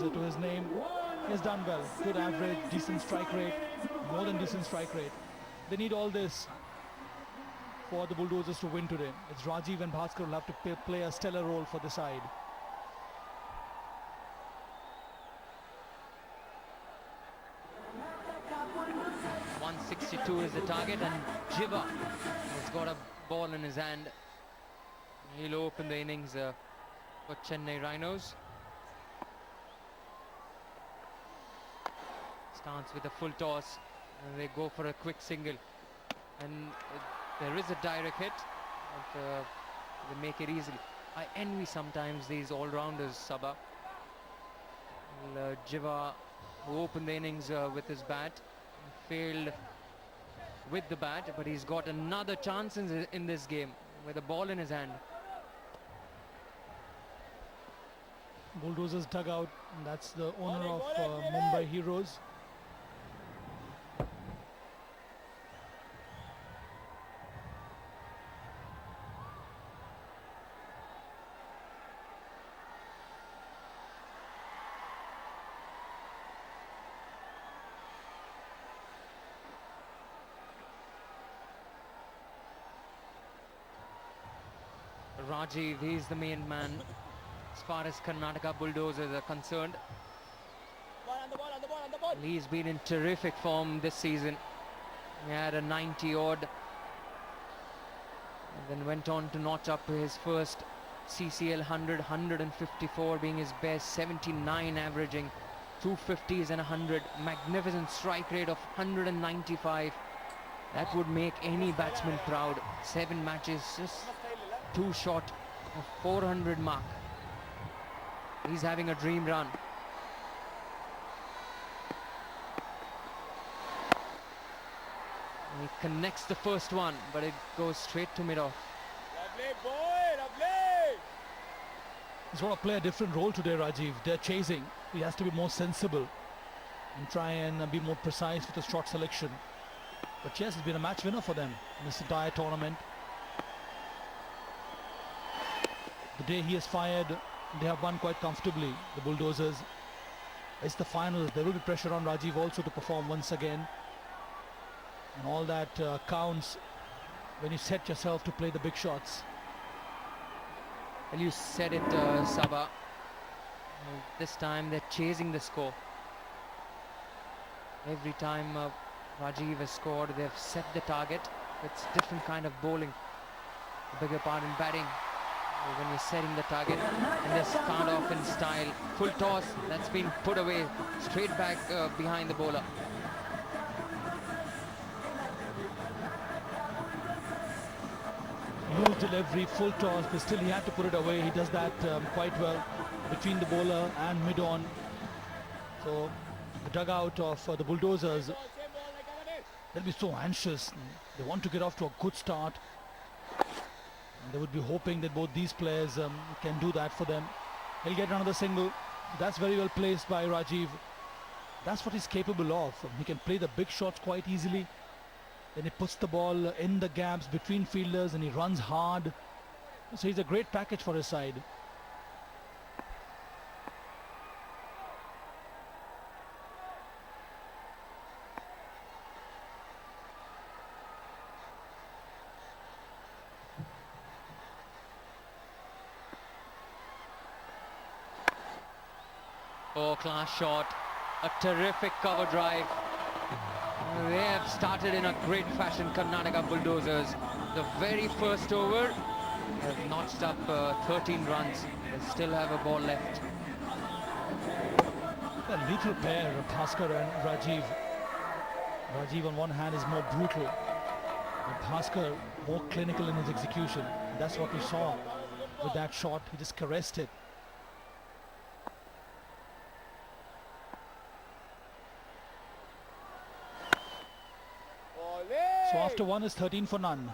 to his name. He has done well. Good average, decent strike rate, more than decent strike rate. They need all this for the Bulldozers to win today. It's Rajiv and Bhaskar will have to play a stellar role for the side. .162 is the target, and Jiiva has got a ball in his hand. He'll open the innings for Chennai Rhinos. Starts with a full toss, and they go for a quick single. And there is a direct hit, but they make it easily. I envy sometimes these all-rounders, Sabha. Jiiva, who opened the innings with his bat, failed with the bat, but he's got another chance in this game with a ball in his hand. Bulldozers dugout, that's the owner of Mumbai Heroes. Rajiv, he's the main man as far as Karnataka Bulldozers are concerned. He's been in terrific form this season. He had a 90 odd and then went on to notch up his first CCL 100, 154 being his best, 79 averaging, 250s and 100, magnificent strike rate of 195. That would make any batsman proud. 7 matches, just too short of 400 mark. He's having a dream run. And he connects the first one, but it goes straight to mid-off. Lovely boy, lovely! He's got to play a different role today, Rajiv. They're chasing. He has to be more sensible and try and be more precise with his shot selection. But yes, it's been a match winner for them in this entire tournament. The day he has fired, they have won quite comfortably, the Bulldozers. It's the finals. There will be pressure on Rajiv also to perform once again. And all that counts when you set yourself to play the big shots. Well, you said it, Sabha. This time they're chasing the score. Every time Rajiv has scored, they've set the target. It's different kind of bowling. The bigger part in batting. When you're setting the target, and they start off in style. Full toss, that's been put away, straight back behind the bowler. Loose delivery, full toss, but still he had to put it away. He does that quite well between the bowler and mid-on. So the dugout of the Bulldozers, they'll be so anxious. They want to get off to a good start. They would be hoping that both these players can do that for them. He'll get another single. That's very well placed by Rajiv. That's what he's capable of. He can play the big shots quite easily. Then he puts the ball in the gaps between fielders and he runs hard. So he's a great package for his side. Oh, class shot, a terrific cover drive. They have started in a great fashion, Karnataka Bulldozers. The very first over, have notched up 13 runs. They still have a ball left. A lethal pair, Bhaskar and Rajiv. Rajiv on one hand is more brutal, but Bhaskar more clinical in his execution. That's what we saw with that shot. He just caressed it. So after one is 13 for none.